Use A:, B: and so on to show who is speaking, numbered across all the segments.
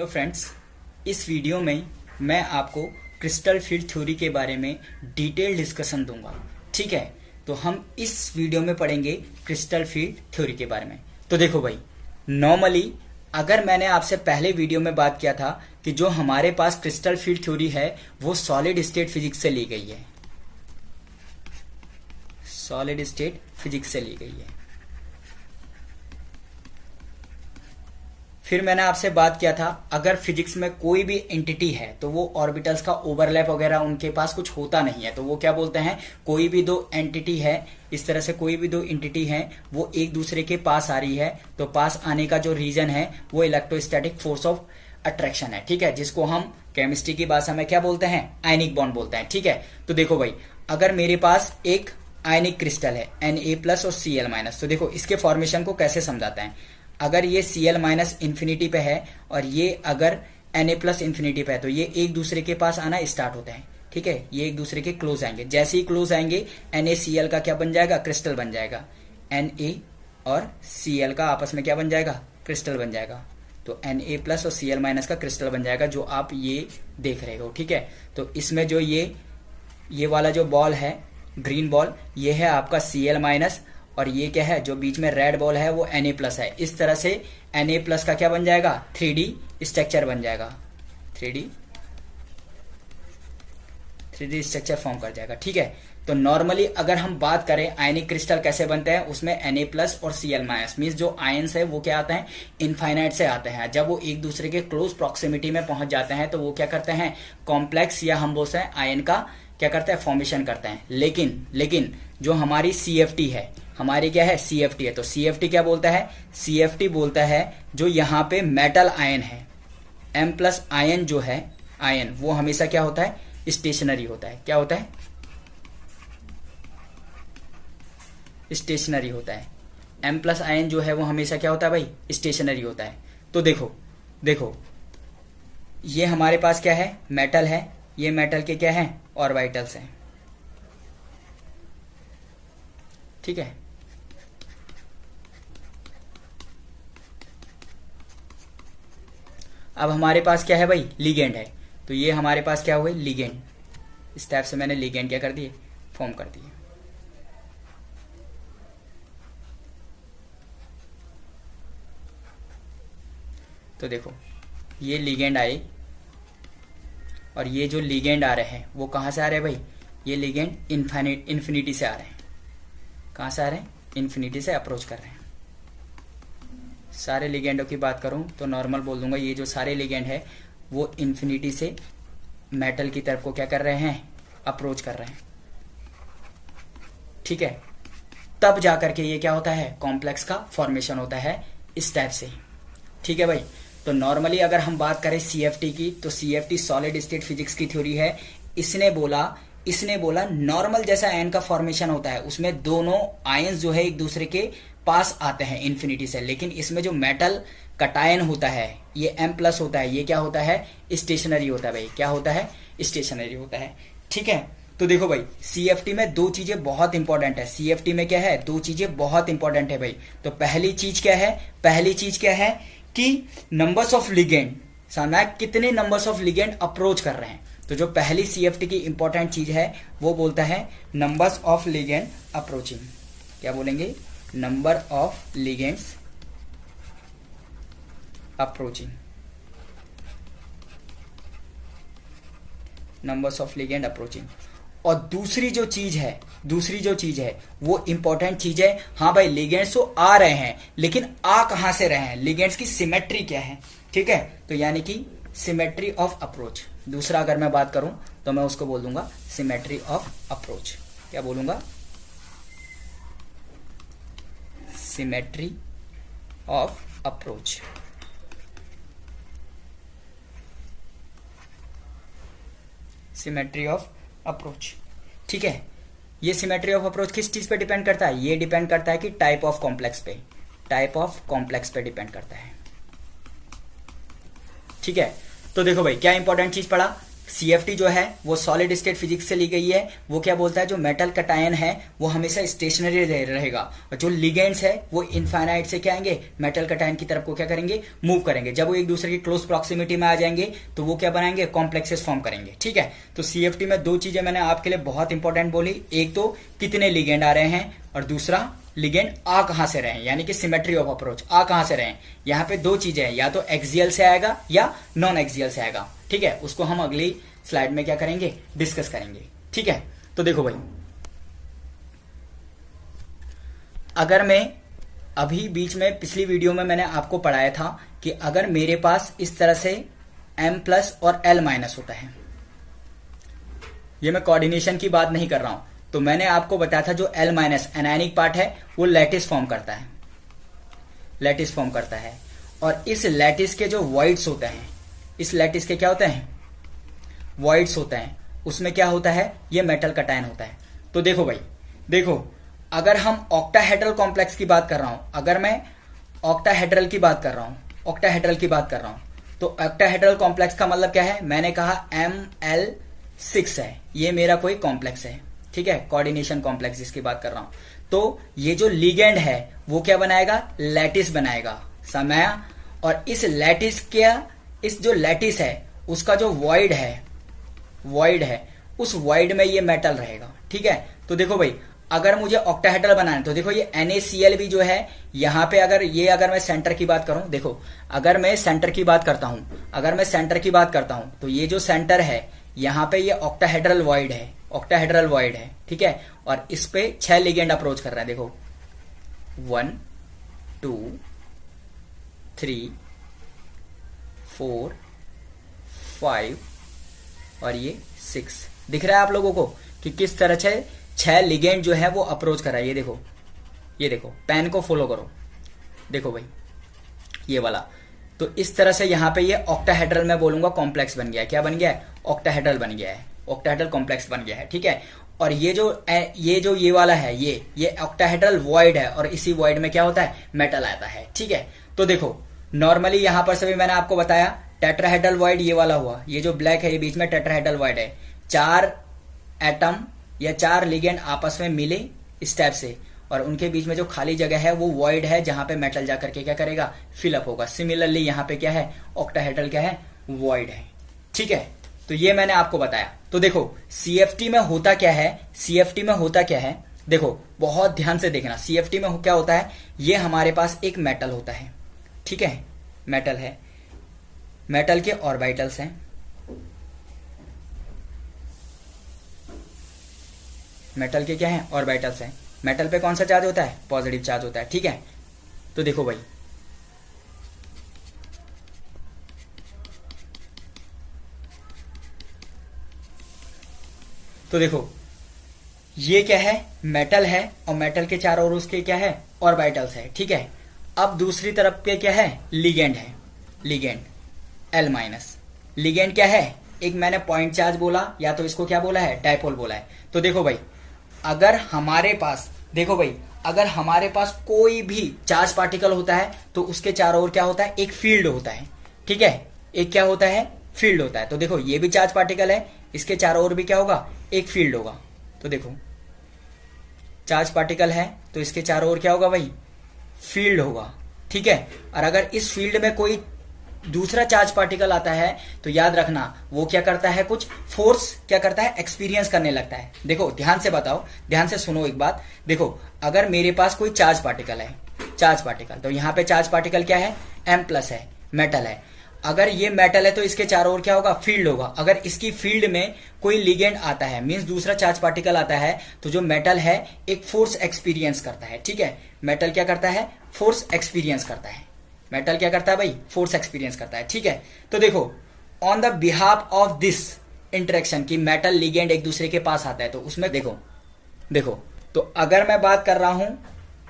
A: Friends, इस video में मैं आपको क्रिस्टल फील्ड थ्योरी के बारे में डिटेल डिस्कशन दूंगा। ठीक है, तो हम इस वीडियो में पढ़ेंगे क्रिस्टल फील्ड थ्योरी के बारे में। तो देखो भाई, नॉर्मली अगर मैंने आपसे पहले वीडियो में बात किया था कि जो हमारे पास क्रिस्टल फील्ड थ्योरी है वो सॉलिड स्टेट फिजिक्स से ली गई है, सॉलिड स्टेट फिजिक्स से ली गई है। फिर मैंने आपसे बात किया था अगर फिजिक्स में कोई भी एंटिटी है तो वो ऑर्बिटल्स का ओवरलैप वगैरह उनके पास कुछ होता नहीं है, तो वो क्या बोलते हैं, कोई भी दो एंटिटी है, इस तरह से कोई भी दो एंटिटी है वो एक दूसरे के पास आ रही है, तो पास आने का जो रीजन है वो इलेक्ट्रोस्टैटिक फोर्स ऑफ अट्रैक्शन है। ठीक है, जिसको हम केमिस्ट्री की भाषा में क्या बोलते हैं, आयनिक बॉन्ड बोलते हैं। ठीक है, तो देखो भाई, अगर मेरे पास एक आयनिक क्रिस्टल है Na+ और Cl-, तो देखो इसके फॉर्मेशन को कैसे समझाते हैं। अगर ये Cl- इंफिनिटी पे है और ये अगर Na+ इंफिनिटी पे है तो ये एक दूसरे के पास आना स्टार्ट होते हैं। ठीक है, ये एक दूसरे के क्लोज आएंगे, जैसे ही क्लोज आएंगे NaCl का क्या बन जाएगा, क्रिस्टल बन जाएगा। Na और Cl का आपस में क्या बन जाएगा, क्रिस्टल बन जाएगा। तो Na+ और Cl- का क्रिस्टल बन जाएगा, जो आप ये देख रहे हो। ठीक है, तो इसमें जो ये वाला जो बॉल है, ग्रीन बॉल, ये है आपका Cl-, और ये क्या है, जो बीच में रेड बॉल है वो Na+ है। इस तरह से Na+ का क्या बन जाएगा, 3D स्ट्रक्चर बन जाएगा, 3D स्ट्रक्चर फॉर्म कर जाएगा। ठीक है, तो नॉर्मली अगर हम बात करें आयनिक क्रिस्टल कैसे बनते हैं, उसमें Na+ और Cl- मीन्स जो आयंस है वो क्या आते हैं, इनफाइनाइट से आते हैं। जब वो एक दूसरे के क्लोज प्रॉक्सिमिटी में पहुंच जाते हैं तो वो क्या करते हैं, कॉम्प्लेक्स या हम बोलते हैं आयन का क्या करते हैं, फॉर्मेशन करते हैं। लेकिन जो हमारी CFT है, हमारी क्या है, CFT है, तो CFT क्या बोलता है, CFT बोलता है जो यहाँ पे मेटल आयन है, M+ आयन जो है, आयन वो हमेशा क्या होता है, स्टेशनरी होता है। क्या होता है, स्टेशनरी होता है। M+ आयन जो है वो हमेशा क्या होता है भाई, स्टेशनरी होता है। तो देखो ये हमारे पास क्या है, मेटल है, ये मेटल के क्या है, ऑर्बिटल्स हैं। ठीक है, अब हमारे पास क्या है भाई, लिगेंड है। तो ये हमारे पास क्या हुए, लिगेंड। इस टाइप से मैंने लिगेंड क्या कर दिए, फॉर्म कर दिए। तो देखो ये लिगेंड आए, और ये जो लिगेंड आ रहे हैं वो कहाँ से आ रहे हैं भाई, ये लिगेंड इन्फिनिटी से आ रहे हैं। कहाँ से आ रहे हैं, इन्फिनिटी से अप्रोच कर रहे हैं। सारे लिगेंडों की बात करूं तो नॉर्मल बोल दूंगा, ये जो सारे लिगेंड है वो इन्फिनिटी से मेटल की तरफ को क्या कर रहे हैं, अप्रोच कर रहे हैं। ठीक है, तब जाकर के ये क्या होता है, कॉम्प्लेक्स का फॉर्मेशन होता है इस टाइप से। ठीक है भाई, तो नॉर्मली अगर हम बात करें CFT की, तो CFT सॉलिड स्टेट फिजिक्स की थ्योरी है। इसने बोला नॉर्मल जैसा आयन का फॉर्मेशन होता है उसमें दोनों आयंस जो है एक दूसरे के पास आते हैं इन्फिनिटी से, लेकिन इसमें जो मेटल कटायन होता है ये M+ होता है, ये क्या होता है, स्टेशनरी होता है भाई। क्या होता है, स्टेशनरी होता है। ठीक है, तो देखो भाई, CFT में दो चीजें बहुत इंपॉर्टेंट है। CFT में क्या है, दो चीजें बहुत इंपॉर्टेंट है भाई। तो पहली चीज क्या है कि नंबर्स ऑफ लिगेंड, सामने कितने नंबर्स ऑफ लिगेंड अप्रोच कर रहे हैं। तो जो पहली CFT की इंपॉर्टेंट चीज है वो बोलता है नंबर्स ऑफ लिगेंड अप्रोचिंग। क्या बोलेंगे, number of ligands approaching, numbers of ligand approaching. और दूसरी जो चीज है वो इंपॉर्टेंट चीज है, हाँ भाई लिगेंड्स तो आ रहे हैं, लेकिन आ कहां से रहे हैं, लिगेंड्स की सिमेट्री क्या है। ठीक है, तो यानी कि सिमेट्री ऑफ अप्रोच। दूसरा अगर मैं बात करूं तो मैं उसको बोल दूंगा सिमेट्री ऑफ अप्रोच। क्या बोलूंगा, symmetry of approach. Symmetry of approach. ठीक है, ये सिमेट्री ऑफ अप्रोच किस चीज पे डिपेंड करता है, ये डिपेंड करता है कि टाइप ऑफ कॉम्प्लेक्स पे डिपेंड करता है। ठीक है, तो देखो भाई क्या इंपॉर्टेंट चीज पढ़ा, CFT जो है वो सॉलिड स्टेट फिजिक्स से ली गई है। वो क्या बोलता है, जो मेटल कटायन है वो हमेशा स्टेशनरी रहेगा, और जो लिगेंड्स है वो इनफाइनाइट से क्या आएंगे, मेटल कटायन की तरफ को क्या करेंगे, मूव करेंगे। जब वो एक दूसरे की क्लोज प्रॉक्सिमिटी में आ जाएंगे तो वो क्या बनाएंगे, कॉम्प्लेक्सेस फॉर्म करेंगे। ठीक है, तो CFT में दो चीजें मैंने आपके लिए बहुत इंपॉर्टेंट बोली, एक तो कितने लिगेंड आ रहे हैं, और दूसरा लिगेंड आ कहां से रहे हैं, यानी कि सिमेट्री ऑफ अप्रोच आ कहां से रहे हैं। यहाँ पे दो चीजें हैं, या तो एक्सियल से आएगा या नॉन एक्सियल से आएगा। ठीक है, उसको हम अगली स्लाइड में क्या करेंगे, डिस्कस करेंगे। ठीक है, तो देखो भाई, अगर मैं अभी बीच में पिछली वीडियो में मैंने आपको पढ़ाया था कि अगर मेरे पास इस तरह से M+ और L- होता है, ये मैं कोऑर्डिनेशन की बात नहीं कर रहा हूं, तो मैंने आपको बताया था जो L- एनायनिक पार्ट है वो लैटिस फॉर्म करता है, लैटिस फॉर्म करता है। और इस लैटिस के जो वॉइड्स होते हैं, इस लैटिस के क्या होते हैं, वॉइड्स होते हैं, उसमें क्या होता है, ये मेटल कटायन होता है। तो देखो भाई, देखो अगर हम ऑक्टाहेड्रल कॉम्प्लेक्स की बात कर रहा हूं, अगर मैं ऑक्टाहेड्रल की बात कर रहा हूं, ऑक्टाहेड्रल की बात कर रहा हूं, तो ऑक्टाहेड्रल कॉम्प्लेक्स का मतलब क्या है, मैंने कहा ML6 है, ये मेरा कोई कॉम्प्लेक्स है। ठीक है, कोऑर्डिनेशन कॉम्प्लेक्स जिसकी बात कर रहा हूं, तो ये जो लिगेंड है वो क्या बनाएगा, लैटिस बनाएगा, समझा। और इस लैटिस क्या, इस जो लैटिस है उसका जो वॉइड है, वॉइड है, उस वॉइड में ये मेटल रहेगा। ठीक है, तो देखो भाई, अगर मुझे ऑक्टाहेड्रल बनाना है तो देखो ये NaCl भी जो है यहां पे, अगर मैं सेंटर की बात करूं, देखो अगर मैं सेंटर की बात करता हूं, अगर मैं सेंटर की बात करता हूं तो ये जो सेंटर है यहां पे ये ऑक्टाहेड्रल वॉइड है, ऑक्टाहेड्रल वॉइड है। ठीक है, और इस पे 6 लिगेंड अप्रोच कर रहा है, देखो 1 2 3 4 5 और ये 6। दिख रहा है आप लोगों को कि किस तरह से 6 लिगेंड जो है वो अप्रोच कर रहा है। ये देखो, ये देखो, पेन को फॉलो करो, देखो भाई ये वाला। तो इस तरह से यहाँ पे ये ऑक्टाहेड्रल में बोलूंगा कॉम्प्लेक्स बन गया है। क्या बन गया है, ऑक्टाहेड्रल बन गया है, ऑक्टाहेड्रल कॉम्प्लेक्स बन गया है। ठीक है, और ये वाला है, ये ऑक्टाहेड्रल वॉइड है, और इसी वॉइड में क्या होता है, मेटल आता है। ठीक है, तो देखो नॉर्मली यहां पर सभी मैंने आपको बताया टेट्राहेड्रल वॉइड ये वाला हुआ, ये जो ब्लैक है ये बीच में टेट्राहेड्रल वॉइड है। 4 एटम या 4 लिगेंड आपस में मिले इस टाइप से, और उनके बीच में जो खाली जगह है वो वॉइड है, जहां पे मेटल जाकर के क्या करेगा, फिलअप होगा। सिमिलरली यहाँ पे क्या है, ऑक्टाहेड्रल क्या है, वॉइड है। ठीक है, तो ये मैंने आपको बताया। तो देखो CFT में होता क्या है, CFT में होता क्या है, देखो बहुत ध्यान से देखना। CFT में क्या होता है, ये हमारे पास एक मेटल होता है। ठीक है, मेटल है, मेटल के ऑर्बिटल्स हैं, मेटल के क्या हैं, ऑर्बिटल्स हैं। मेटल पे कौन सा चार्ज होता है, पॉजिटिव चार्ज होता है। ठीक है, तो देखो भाई, तो देखो ये क्या है, मेटल है, और मेटल के चारों ओर उसके क्या है, ऑर्बिटल्स है। ठीक है, अब दूसरी तरफ पे क्या है, लिगेंड है, लिगेंड L-। लिगेंड क्या है, एक मैंने पॉइंट चार्ज बोला, या तो इसको क्या बोला है, डायपोल बोला है। तो देखो भाई, अगर हमारे पास, देखो भाई, अगर हमारे पास कोई भी चार्ज पार्टिकल होता है तो उसके चारों ओर क्या होता है, एक फील्ड होता है। ठीक है, एक क्या होता है, फील्ड होता है। तो देखो ये भी चार्ज पार्टिकल है, इसके चारों ओर भी क्या होगा, एक फील्ड होगा। तो देखो चार्ज पार्टिकल है तो इसके चारों ओर क्या होगा भाई, फील्ड होगा। ठीक है, और अगर इस फील्ड में कोई दूसरा चार्ज पार्टिकल आता है तो याद रखना वो क्या करता है, कुछ फोर्स क्या करता है, एक्सपीरियंस करने लगता है। देखो ध्यान से बताओ, ध्यान से सुनो एक बात। देखो अगर मेरे पास कोई चार्ज पार्टिकल है, चार्ज पार्टिकल, तो यहाँ पे चार्ज पार्टिकल क्या है, M+ है, मेटल है। अगर ये मेटल है तो इसके चारों ओर क्या होगा, फील्ड होगा। अगर इसकी फील्ड में कोई लिगेंड आता है, मींस दूसरा चार्ज पार्टिकल आता है, तो जो मेटल है एक फोर्स एक्सपीरियंस करता है। ठीक है, मेटल क्या करता है, फोर्स एक्सपीरियंस करता है। मेटल क्या करता है भाई, फोर्स एक्सपीरियंस करता है। ठीक है, तो देखो on the behalf of this interaction की मेटल लिगेंड एक दूसरे के पास आता है, तो उसमें देखो तो अगर मैं बात कर रहा हूं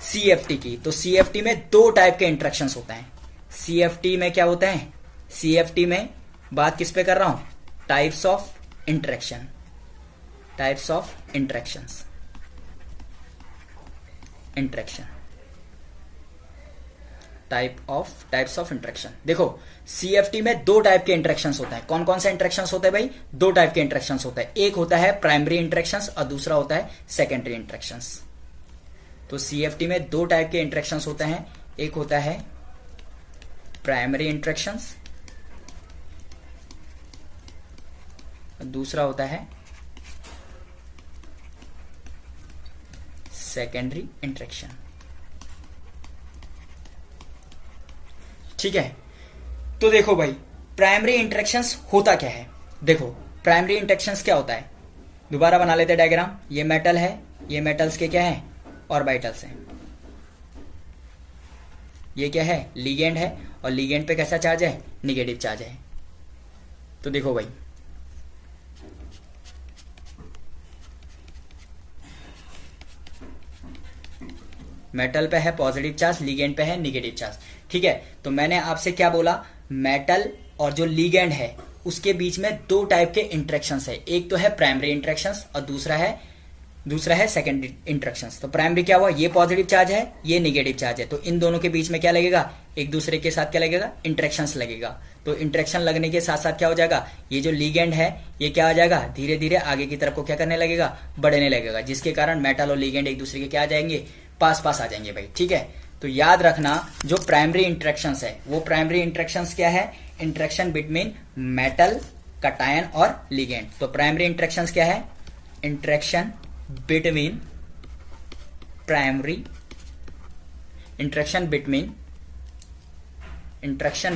A: CFT की, तो CFT में 2 टाइप के इंटरेक्शंस होते हैं। CFT में क्या होता है, CFT में बात किस पे कर रहा हूं, types of interaction, types of interactions, interaction. Types of interaction. देखो CFT में दो टाइप के इंटरेक्शंस होते हैं। कौन कौन से इंटरेक्शंस होते हैं भाई? दो टाइप के इंटरेक्शंस होते हैं। एक होता है प्राइमरी इंटरेक्शंस और दूसरा होता है सेकेंडरी इंटरेक्शंस। तो CFT में दो टाइप के इंटरेक्शंस होते हैं। एक होता है प्राइमरी इंटरेक्शंस, दूसरा होता है सेकेंडरी इंटरेक्शन। ठीक है, तो देखो भाई प्राइमरी इंटरेक्शंस होता क्या है। देखो प्राइमरी इंटरेक्शंस क्या होता है, दोबारा बना लेते हैं डायग्राम। ये मेटल है, ये मेटल्स के क्या है? ऑर्बिटल्स हैं। ये क्या है? लिगेंड है, और लिगेंड पे कैसा चार्ज है? निगेटिव चार्ज है। तो देखो भाई मेटल पे है पॉजिटिव चार्ज, लिगेंड पे है निगेटिव चार्ज। ठीक है, तो मैंने आपसे क्या बोला, मेटल और जो लिगेंड है उसके बीच में दो टाइप के इंटरेक्शंस है। एक तो है प्राइमरी इंटरेक्शंस और दूसरा है सेकेंडरी इंटरेक्शंस। तो प्राइमरी क्या हुआ? ये पॉजिटिव चार्ज है, ये निगेटिव चार्ज है, तो इन दोनों के बीच में क्या लगेगा? एक दूसरे के साथ क्या लगेगा? इंटरेक्शंस लगेगा। तो इंटरेक्शन लगने के साथ साथ क्या हो जाएगा? ये जो लिगेंड है ये क्या हो जाएगा? धीरे धीरे आगे की तरफ को क्या करने लगेगा? बढ़ने लगेगा, जिसके कारण मेटल और लिगेंड एक दूसरे के क्या आ जाएंगे? पास आ जाएंगे भाई। ठीक है, तो याद रखना जो प्राइमरी इंटरेक्शंस है वो प्राइमरी इंटरेक्शंस क्या है? इंटरेक्शन बिटवीन मेटल, कटायन और लिगेंड। तो प्राइमरी इंटरेक्शंस क्या है? इंटरेक्शन बिटवीन इंटरेक्शन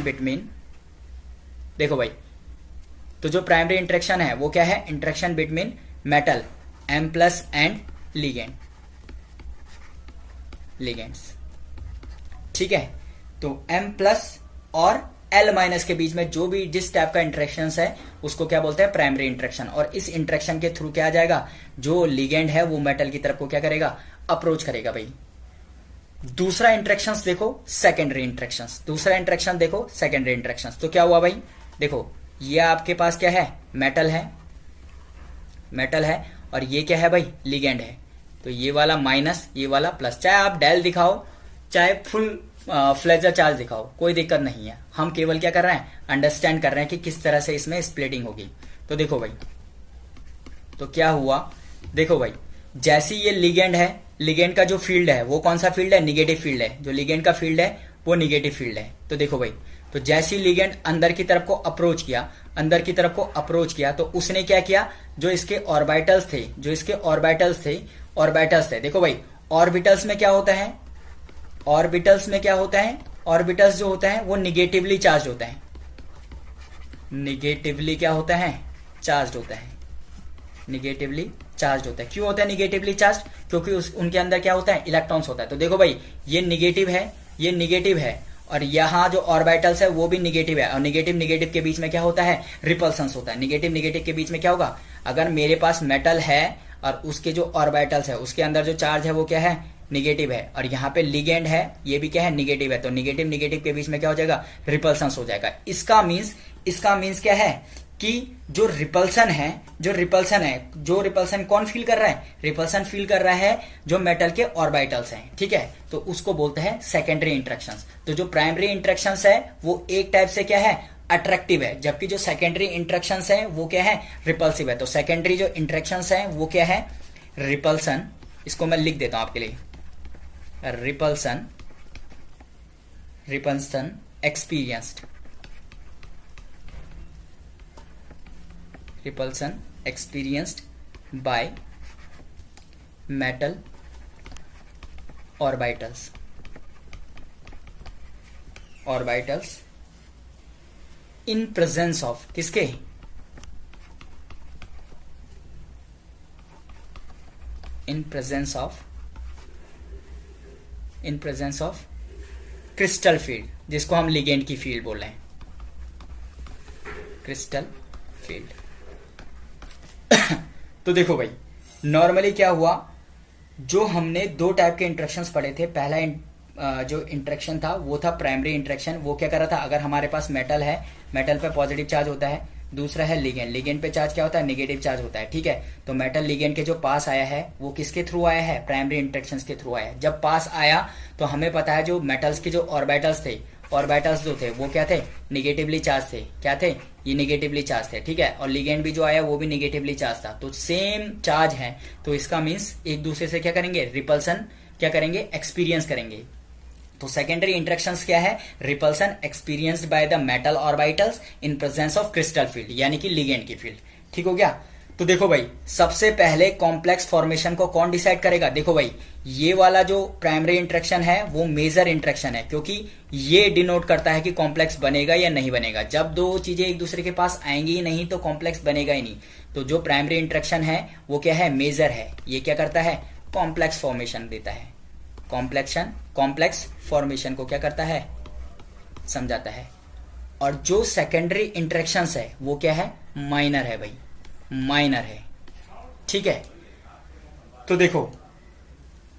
A: बिटवीन देखो भाई, तो जो प्राइमरी इंटरेक्शन है वो क्या है? Interaction between metal M+ and ligands. ठीक है, तो M+ और L- के बीच में जो भी जिस टाइप का इंटरेक्शन है उसको क्या बोलते हैं? Primary interaction. और इस इंटरेक्शन के थ्रू क्या आ जाएगा? जो लिगेंड है वो मेटल की तरफ को क्या करेगा? अप्रोच करेगा भाई। दूसरा इंटरेक्शन देखो सेकेंडरी इंटरेक्शन। दूसरा इंटरेक्शन देखो सेकेंडरी इंटरेक्शन। तो क्या हुआ भाई? देखो ये आपके पास क्या है? मेटल है और ये क्या है भाई? लिगेंड है। तो ये वाला माइनस, ये वाला प्लस। चाहे आप डेल दिखाओ चाहे फुल फ्लेजर चार्ज दिखाओ, कोई दिक्कत नहीं है। हम केवल क्या कर रहे हैं? अंडरस्टैंड कर रहे हैं कि किस तरह से इसमें स्प्लिटिंग होगी। तो देखो भाई, तो क्या हुआ? देखो भाई जैसी ये लिगेंड है, लिगेंड का जो फील्ड है वो कौन सा फील्ड है? निगेटिव फील्ड है। जो लिगेंड का फील्ड है वो निगेटिव फील्ड है। तो देखो भाई, तो जैसी लिगेंड अंदर की तरफ को अप्रोच किया तो उसने क्या किया? जो इसके ऑर्बिटल्स थे, देखो भाई ऑर्बिटल्स में क्या होता है? ऑर्बिटल्स जो होता है वो निगेटिवली चार्ज होता है। निगेटिवली चार्ज होता है। क्यों होता है निगेटिवली चार्ज? क्योंकि उनके अंदर क्या होता है? इलेक्ट्रॉन्स होता है। तो देखो भाई ये निगेटिव है और यहाँ जो ऑर्बिटल्स है वो भी निगेटिव है, और निगेटिव के बीच में क्या होता है? रिपल्सन्स होता है। निगेटिव के बीच में क्या होगा? अगर मेरे पास मेटल है और उसके जो ऑर्बिटल्स है उसके अंदर जो चार्ज है वो क्या है? निगेटिव है, और यहाँ पे लिगेंड है ये भी क्या है? निगेटिव है। तो निगेटिव के बीच में क्या हो जाएगा? रिपल्सन्स हो जाएगा। इसका मीन्स क्या है कि जो रिपल्सन कौन फील कर रहा है? रिपल्सन फील कर रहा है जो मेटल के ऑर्बिटल्स हैं। ठीक है, तो उसको बोलते हैं सेकेंडरी इंटरेक्शंस। तो जो प्राइमरी इंटरेक्शंस है वो एक टाइप से क्या है? अट्रैक्टिव है, जबकि जो सेकेंडरी इंटरेक्शंस है वो क्या है? रिपल्सिव है। तो सेकेंडरी जो इंटरेक्शंस है वो क्या है? रिपल्सन। इसको मैं लिख देता हूं आपके लिए, repulsion experienced by metal orbitals in presence of किसके? in presence of crystal field, जिसको हम लिगेंड की फील्ड बोल रहे हैं, क्रिस्टल फील्ड। तो देखो भाई नॉर्मली क्या हुआ, जो हमने दो टाइप के इंटरेक्शंस पढ़े थे। पहला जो इंटरेक्शन था वो था प्राइमरी इंटरेक्शन। वो क्या कर रहा था? अगर हमारे पास मेटल है, मेटल पे पॉजिटिव चार्ज होता है, दूसरा है लिगेंड। लिगेंड पे चार्ज क्या होता है, नेगेटिव चार्ज होता है, ठीक है। तो मेटल लिगेंड के जो पास आया है वो किसके थ्रू आया है, प्राइमरी इंटरेक्शंस के थ्रू आया है। जब पास आया तो हमें पता है जो मेटल्स के जो ऑर्बिटल्स थे, ऑर्बिटल्स जो थे वो क्या थे, निगेटिवली चार्ज थे। क्या थे, ये निगेटिवली चार्ज थे, ठीक है। और लिगेंड भी जो आया वो भी निगेटिवली चार्ज था, तो सेम चार्ज है, तो इसका मीन्स एक दूसरे से क्या करेंगे, रिपल्सन क्या करेंगे, एक्सपीरियंस करेंगे। तो सेकेंडरी इंटरेक्शंस क्या है, repulsion experienced by the metal orbitals in presence of crystal field, यानी कि लिगेंड की फील्ड। ठीक हो गया। तो देखो भाई, सबसे पहले कॉम्प्लेक्स फॉर्मेशन को कौन डिसाइड करेगा, देखो भाई ये वाला जो प्राइमरी इंटरेक्शन है वो मेजर इंटरेक्शन है, क्योंकि ये डिनोट करता है कि कॉम्प्लेक्स बनेगा या नहीं बनेगा। जब दो चीजें एक दूसरे के पास आएंगी ही नहीं तो कॉम्प्लेक्स बनेगा ही नहीं। तो जो प्राइमरी इंटरेक्शन है वो क्या है, मेजर है। ये क्या करता है, कॉम्प्लेक्स फॉर्मेशन देता है। कॉम्प्लेक्स फॉर्मेशन को क्या करता है, समझाता है। और जो सेकेंडरी इंटरेक्शंस है वो क्या है, माइनर है भाई, माइनर है, ठीक है। तो देखो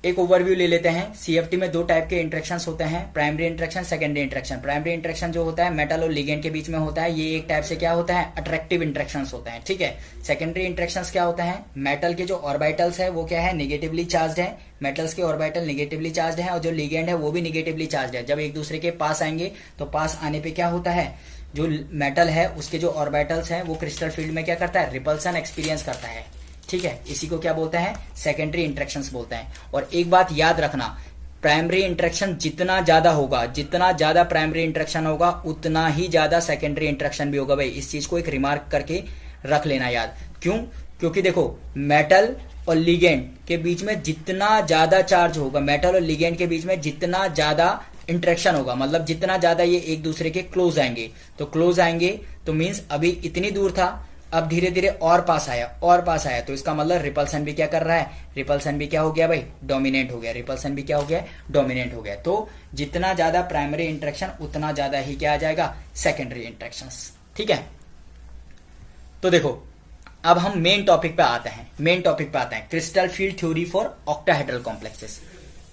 A: एक ओवरव्यू ले लेते हैं। सीएफटी में दो टाइप के इंटरेक्शंस होते हैं, primary interaction, secondary interaction. Primary interaction जो होता है मेटल और लिगेंड के बीच में होता है, ये एक टाइप से क्या होता है, अट्रैक्टिव इंटरेक्शंस होते हैं, ठीक है। सेकेंडरी इंटरेक्शंस क्या होता है, मेटल के जो ऑर्बिटल्स है वो क्या है, निगेटिवली चार्ज है। मेटल्स के ऑर्बिटल निगेटिवली चार्ज है और जो लिगेंड है वो भी निगेटिवली चार्ज है। जब एक दूसरे के पास आएंगे तो पास आने पे क्या होता है, जो मेटल है उसके जो ऑर्बिटल्स हैं वो क्रिस्टल फील्ड में क्या करता है, रिपल्सन एक्सपीरियंस करता है, ठीक है। इसी को क्या बोलते हैं, सेकेंडरी इंटरेक्शंस बोलते हैं। और एक बात याद रखना, प्राइमरी इंटरेक्शन जितना ज्यादा होगा, जितना ज्यादा प्राइमरी इंटरेक्शन होगा उतना ही ज्यादा सेकेंडरी इंटरेक्शन भी होगा भाई। इस चीज को एक रिमार्क करके रख लेना याद। क्यों, क्योंकि देखो मेटल और लिगेंड के बीच में जितना ज्यादा चार्ज होगा, मेटल और लिगेंड के बीच में जितना ज्यादा इंटरेक्शन होगा, मतलब जितना ज्यादा ये एक दूसरे के क्लोज आएंगे, तो क्लोज आएंगे तो मीन्स अभी इतनी दूर था, अब धीरे धीरे और पास आया, और पास आया, तो इसका मतलब रिपल्सन भी क्या कर रहा है, रिपल्सन भी क्या हो गया भाई, डोमिनेट हो गया। रिपल्सन भी क्या हो गया, डोमिनेट हो गया। तो जितना ज्यादा प्राइमरी इंटरेक्शन उतना ज्यादा ही क्या आ जाएगा, सेकेंडरी इंटरेक्शंस, ठीक है। तो देखो अब हम मेन टॉपिक पे आते हैं। मेन टॉपिक पे आते हैं, crystal field theory for octahedral complexes.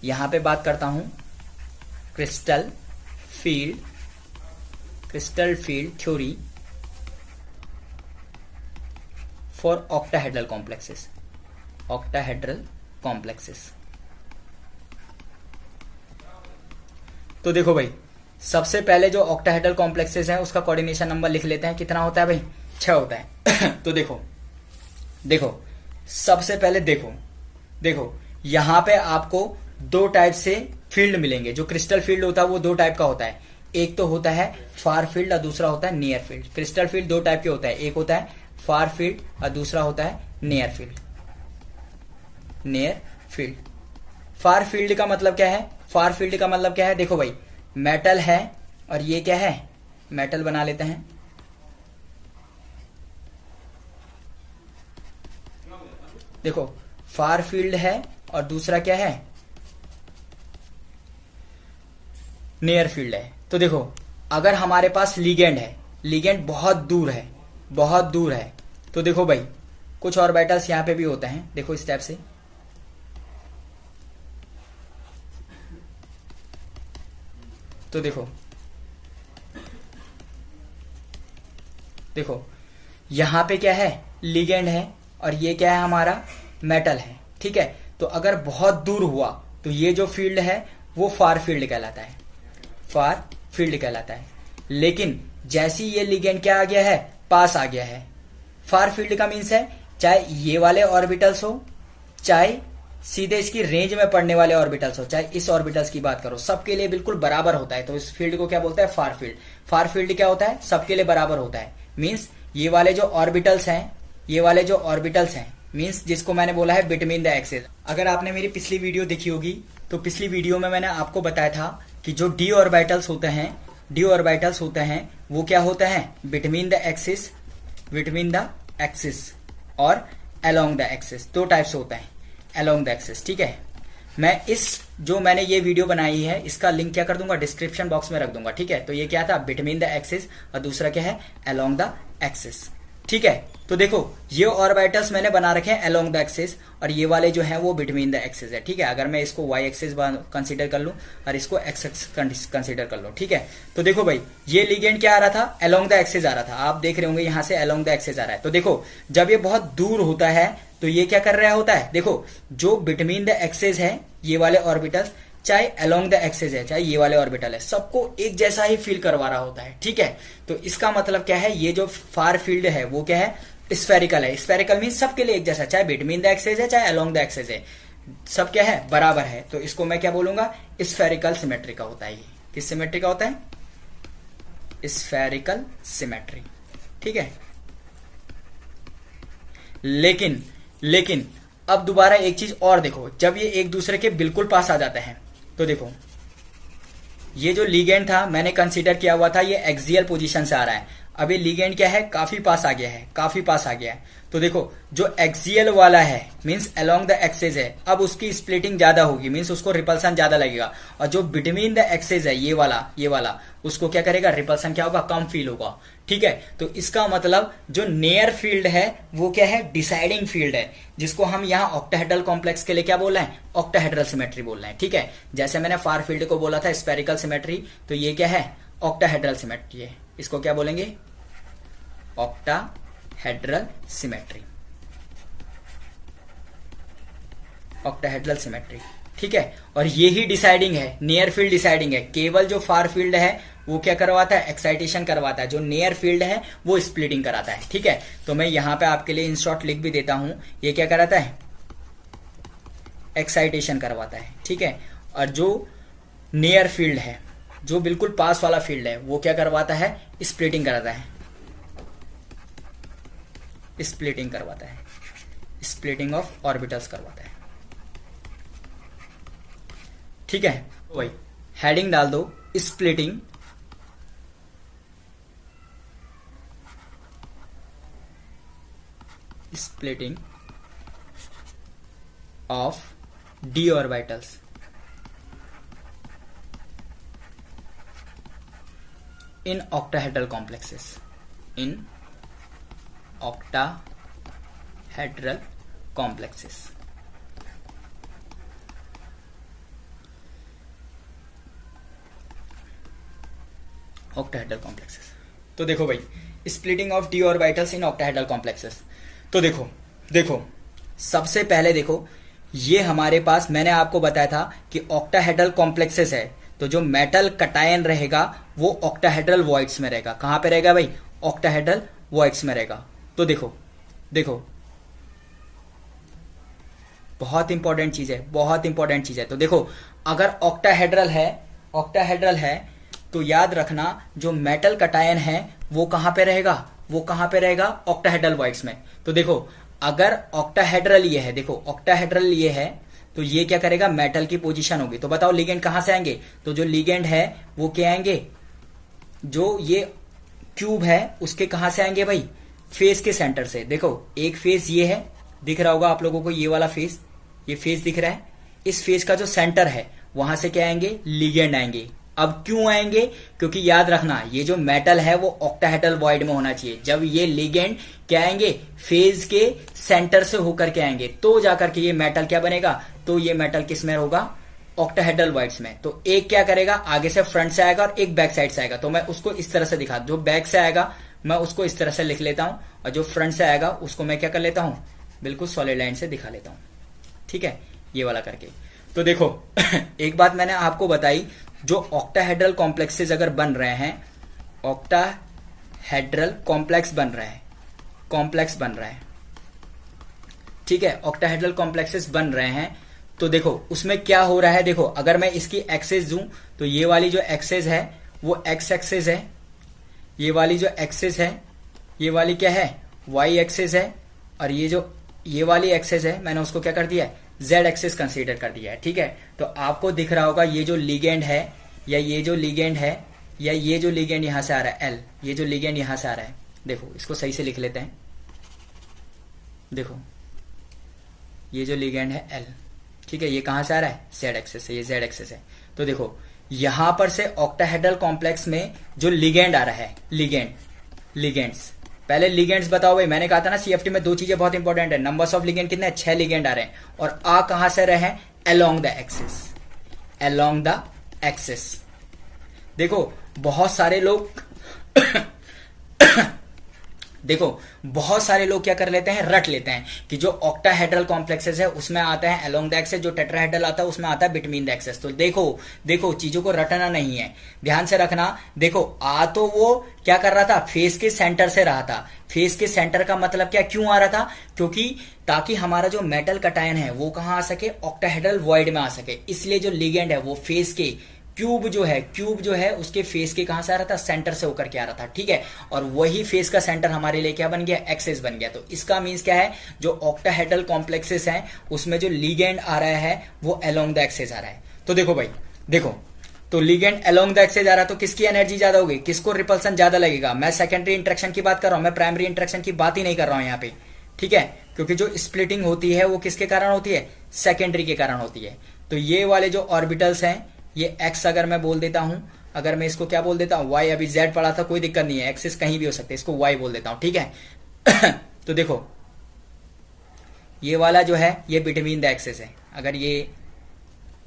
A: यहां पे बात करता हूं crystal field theory for octahedral complexes. Octahedral complexes. तो देखो भाई, सबसे पहले जो ऑक्टाहेड्रल कॉम्प्लेक्सेस है उसका कोऑर्डिनेशन नंबर लिख लेते हैं। कितना होता है भाई, 6 होता है। तो देखो सबसे पहले देखो यहां पे आपको दो टाइप से फील्ड मिलेंगे। जो क्रिस्टल फील्ड होता है वो दो टाइप का होता है, एक तो होता है फार फील्ड और दूसरा होता है नियर फील्ड। क्रिस्टल फील्ड दो टाइप के होता है, एक होता है फार फील्ड और दूसरा होता है near field. Near field, far field का मतलब क्या है, फार फील्ड का मतलब क्या है, देखो भाई मेटल है और ये क्या है, मेटल बना लेते हैं। देखो फार फील्ड है और दूसरा क्या है, नियर फील्ड है। तो देखो अगर हमारे पास लिगेंड है, लिगेंड बहुत दूर है, तो देखो भाई कुछ ऑर्बिटल्स यहां पे भी होते हैं, देखो इस टाइप से। तो देखो यहां पे क्या है, लिगेंड है और ये क्या है, हमारा मेटल है, ठीक है। तो अगर बहुत दूर हुआ तो ये जो फील्ड है वो फार फील्ड कहलाता है, फार फील्ड कहलाता है। लेकिन जैसी ये लिगेंड क्या आ गया है, पास आ गया है, फार फील्ड का मीन्स है चाहे ये वाले ऑर्बिटल्स हो, चाहे सीधे इसकी रेंज में पड़ने वाले ऑर्बिटल्स हो, चाहे इस ऑर्बिटल्स की बात करो, सबके लिए बिल्कुल बराबर होता है। तो इस फील्ड को क्या बोलता है, फार फील्ड। फार फील्ड क्या होता है, सबके लिए बराबर होता है। मीन्स ये वाले जो ऑर्बिटल्स हैं, मीन्स जिसको मैंने बोला है बिटवीन द एक्सिस। अगर आपने मेरी पिछली वीडियो देखी होगी तो पिछली वीडियो में मैंने आपको बताया था कि जो डी ऑर्बिटल्स होते हैं वो क्या होते हैं, बिटवीन द एक्सिस और अलोंग द एक्सिस। दो टाइप्स होते हैं, अलोंग द एक्सिस, ठीक है। मैंने ये वीडियो बनाई है, इसका लिंक क्या कर दूंगा, डिस्क्रिप्शन बॉक्स में रख दूंगा, ठीक है। तो ये क्या था, बिटवीन द एक्सिस और दूसरा क्या है, अलोंग द एक्सिस, ठीक है। तो देखो ये ऑर्बिटल्स मैंने बना रखे हैं अलोंग द एक्सिस, और ये वाले जो हैं वो बिटवीन द एक्सिस है, ठीक है। अगर मैं इसको वाई एक्सिस कंसीडर कर लूँ और इसको एक्स एक्सिस कंसीडर कर लूँ, ठीक है। तो देखो भाई ये लिगेंड क्या आ रहा था, अलोंग द एक्सिस आ रहा था, आप देख रहे होंगे यहाँ से अलोंग द एक्सिस आ रहा है। तो देखो जब ये बहुत दूर होता है तो ये क्या कर रहा होता है, देखो जो बिटवीन द एक्सिस है ये वाले ऑर्बिटल्स, चाहे अलोंग द एक्सिस है चाहे ये वाले ऑर्बिटल है, सबको एक जैसा ही फील करवा रहा होता है, ठीक है। तो इसका मतलब क्या है, ये जो फार फील्ड है वो क्या है, स्फेरिकल है। स्फेरिकल मीन सबके लिए एक जैसा, चाहे बिटवीन द एक्सिस है चाहे अलोंग द एक्सिस है, सब क्या है, बराबर है। तो इसको मैं क्या बोलूंगा, स्फेरिकल सिमेट्री का होता है। ये किस सिमेट्री का होता है, स्फेरिकल सिमेट्री, ठीक है। लेकिन अब दोबारा एक चीज और देखो, जब ये एक दूसरे के बिल्कुल पास आ जाते हैं तो देखो ये जो लिगेंड था मैंने कंसीडर किया हुआ था, ये एक्सियल पोजीशन से आ रहा है। अब ये लिगेंड क्या है, काफी पास आ गया है, काफी पास आ गया है। तो देखो जो एक्सियल वाला है मींस अलोंग द एक्सिस है, अब उसकी स्प्लिटिंग ज्यादा होगी, मींस उसको रिपल्सन ज्यादा लगेगा। और जो बिटवीन द एक्सिस है ये वाला उसको क्या करेगा, रिपल्सन क्या होगा, कम फील होगा, ठीक है। तो इसका मतलब जो नियर फील्ड है वो क्या है, डिसाइडिंग फील्ड है, जिसको हम यहाँ ऑक्टाहेड्रल कॉम्प्लेक्स के लिए क्या बोल रहे हैं, ऑक्टाहेड्रल सिमेट्री बोल रहे हैं, ठीक है। जैसे मैंने फार फील्ड को बोला था स्फेरिकल सिमेट्री, तो ये क्या है, ऑक्टाहेड्रल सिमेट्री है। इसको क्या बोलेंगे, ऑक्टाहेड्रल सिमेट्री, ऑक्टाहेड्रल सिमेट्री, ठीक है। और ये ही डिसाइडिंग है, नियर फील्ड डिसाइडिंग है। केवल जो फार फील्ड है वो क्या करवाता है, एक्साइटेशन करवाता है, जो नियर फील्ड है वो स्प्लिटिंग कराता है, ठीक है। तो मैं यहां पे आपके लिए इन शॉर्ट लिख भी देता हूं, ये क्या कराता है, एक्साइटेशन करवाता है, ठीक है। और जो नियर फील्ड है, जो बिल्कुल पास वाला फील्ड है, वो क्या करवाता है, स्प्लिटिंग कराता है, स्प्लिटिंग करवाता है, स्प्लिटिंग ऑफ ऑर्बिटल्स करवाता है, ठीक है। वही हेडिंग डाल दो, splitting of d orbitals in octahedral complexes, in octahedral complexes। octahedral complexes। तो देखो भाई splitting of d orbitals in octahedral complexes। तो देखो सबसे पहले देखो ये हमारे पास मैंने आपको बताया था कि octahedral complexes है, तो जो मेटल कटायन रहेगा वो ऑक्टाहेड्रल वॉइड्स में रहेगा। कहां पे रहेगा भाई, ऑक्टाहेड्रल वॉइड्स में रहेगा। तो देखो बहुत इंपॉर्टेंट चीज है, बहुत इंपॉर्टेंट चीज है। तो देखो अगर ऑक्टाहेड्रल है तो याद रखना जो मेटल कटायन है वो कहां पे रहेगा, वो कहां पे रहेगा, ऑक्टाहेड्रल वॉइड्स में। तो देखो अगर ऑक्टाहेड्रल ये है, देखो ऑक्टाहेड्रल ये है तो ये क्या करेगा, मेटल की पोजीशन होगी। तो बताओ लिगेंड कहां से आएंगे, तो जो लिगेंड है वो क्या आएंगे, जो ये क्यूब है उसके कहां से आएंगे भाई, फेस के सेंटर से। देखो एक फेस ये है, दिख रहा होगा आप लोगों को, ये वाला फेस, ये फेस दिख रहा है, इस फेस का जो सेंटर है वहां से क्या आएंगे, लिगेंड आएंगे। अब क्यों आएंगे, क्योंकि याद रखना ये जो मेटल है वो ऑक्टाहेड्रल वॉइड में होना चाहिए। जब ये लिगेंड क्या आएंगे, फेज के सेंटर से होकर के आएंगे, तो जाकर के ये मेटल क्या बनेगा, तो ये मेटल किस में होगा, ऑक्टाहेड्रल वॉइड्स में। तो एक क्या करेगा, आगे से फ्रंट से आएगा और एक बैक साइड से आएगा। तो मैं उसको इस तरह से दिखा, जो बैक से आएगा मैं उसको इस तरह से लिख लेता हूं, और जो फ्रंट से आएगा उसको मैं क्या कर लेता हूं, बिल्कुल सॉलिड लाइन से दिखा लेता हूं, ठीक है, ये वाला करके। तो देखो एक बात मैंने आपको बताई, जो ऑक्टाहेड्रल कॉम्प्लेक्सेस अगर बन रहे हैं, ऑक्टाहेड्रल कॉम्प्लेक्स बन रहा है, कॉम्प्लेक्स बन रहा है, ठीक है, ऑक्टाहेड्रल कॉम्प्लेक्सेस बन रहे हैं, तो देखो उसमें क्या हो रहा है। देखो अगर मैं इसकी एक्सेस दूं तो ये वाली जो एक्सेस है वो एक्स एक्सेस है, ये वाली जो एक्सेस है ये वाली क्या है, वाई एक्सेस है, और ये वाली एक्सेस है मैंने उसको क्या कर दिया है, जेड एक्सेस कंसीडर कर दिया है, ठीक है। तो आपको दिख रहा होगा ये जो लिगेंड है, या ये जो लिगेंड है, या ये जो लिगेंड यहां से आ रहा है एल, ये जो लिगेंड यहां से आ रहा है, देखो इसको सही से लिख लेते हैं। देखो ये जो लिगेंड है एल, ठीक है, ये कहां से आ रहा है, जेड एक्सेस से, ये जेड एक्सेस है। तो देखो यहां पर से ऑक्टाहेड्रल कॉम्प्लेक्स में जो लिगेंड आ रहा है, लिगेंड्स पहले लिगेंड्स बताओ भाई। मैंने कहा था ना सीएफटी में दो चीजें बहुत इंपॉर्टेंट है। नंबर्स ऑफ लिगेंड कितने, 6 लिगेंड आ रहे हैं, और आ कहां से रहे हैं, along the axis, along the axis. देखो बहुत सारे लोग देखो बहुत सारे लोग क्या कर लेते हैं, रट लेते हैं कि जो ऑक्टाहेड्रल कॉम्प्लेक्सेस है उसमें आता है अलोंग द एक्सिस, जो टेट्राहेड्रल आता है उसमें आता है बिटवीन द एक्सिस। तो देखो चीजों को रटना नहीं है, ध्यान से रखना। देखो आ तो वो क्या कर रहा था, फेस के सेंटर से रहा था। फेस के सेंटर का मतलब क्या, क्यों आ रहा था, क्योंकि ताकि हमारा जो मेटल कटायन है वो कहां आ सके, ऑक्टाहेड्रल वॉइड में आ सके। इसलिए जो लिगेंड है वो फेस के क्यूब जो है उसके फेस के कहां से आ रहा था, सेंटर से होकर के आ रहा था, ठीक है। और वही फेस का सेंटर हमारे लिए क्या बन गया, एक्सिस बन गया। तो इसका मींस क्या है, जो ऑक्टाहेड्रल कॉम्प्लेक्सेस हैं उसमें जो लिगेंड आ रहा है वो अलोंग द एक्सिस आ रहा है। तो देखो भाई, देखो तो लिगेंड अलोंग द एक्सिस आ रहा है तो किसकी एनर्जी ज्यादा होगी, किसको रिपल्सन ज्यादा लगेगा। मैं सेकेंडरी इंटरेक्शन की बात कर रहा हूं, मैं प्राइमरी इंटरेक्शन की बात ही नहीं कर रहा हूं यहाँ पे, ठीक है। क्योंकि जो स्प्लिटिंग होती है वो किसके कारण होती है, सेकेंडरी के कारण होती है। तो ये वाले जो ऑर्बिटल्स हैं, ये एक्स अगर मैं बोल देता हूं, अगर मैं इसको क्या बोल देता हूं, वाई, अभी जेड पढ़ा था कोई दिक्कत नहीं है, एक्सिस कहीं भी हो सकते, इसको वाई बोल देता हूं, ठीक है। तो देखो ये वाला जो है ये बिटवीन द एक्सिस है। अगर ये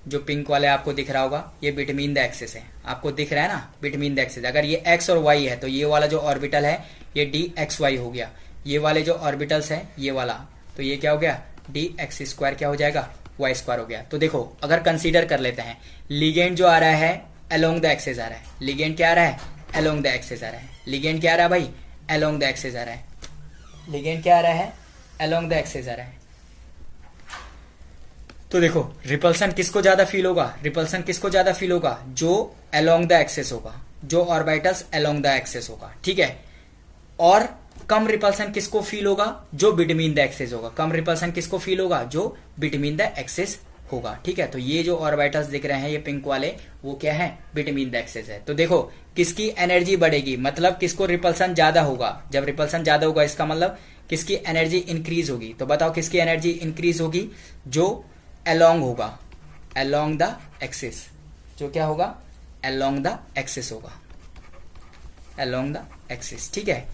A: जो पिंक वाले आपको दिख रहा होगा ये बिटवीन द एक्सिस है, आपको दिख रहा है ना, बिटवीन द एक्सिस। अगर ये एक्स और वाई है तो ये वाला जो ऑर्बिटल है ये डी एक्स वाई हो गया। ये वाले जो ऑर्बिटल्स है ये वाला, तो ये क्या हो गया, डी एक्स स्क्वायर क्या हो जाएगा, वाई स्क्वायर हो गया। तो देखो अगर कंसीडर कर लेते हैं, लिगेंड जो आ रहा है अलोंग द एक्सिस आ रहा है, लिगेंड क्या आ रहा है, अलोंग द एक्सिस आ रहा है, लिगेंड क्या आ रहा है भाई, अलोंग द एक्सिस आ रहा है, लिगेंड क्या आ रहा है, अलोंग द एक्सिस आ रहा है। तो देखो रिपल्सन किसको ज्यादा फील होगा, रिपल्सन किसको ज्यादा फील होगा, जो अलोंग द एक्सिस होगा, जो ऑर्बिटल्स अलोंग द एक्सिस होगा, ठीक है। और कम रिपल्सन किसको फील होगा, जो बिटवीन द एक्सिस होगा। कम रिपल्सन किसको फील होगा, जो बिटवीन द एक्सिस होगा, ठीक है। तो ये जो ऑर्बिटल्स दिख रहे हैं ये पिंक वाले, वो क्या है, बिटवीन द एक्सिस है। तो देखो किसकी एनर्जी बढ़ेगी, मतलब किसको रिपल्सन ज्यादा होगा। जब रिपल्सन ज्यादा होगा इसका मतलब किसकी एनर्जी इंक्रीज होगी। तो बताओ किसकी एनर्जी इंक्रीज होगी, जो अलोंग होगा, अलोंग द एक्सिस, जो क्या होगा, अलोंग द एक्सिस होगा, अलोंग द एक्सिस, ठीक है।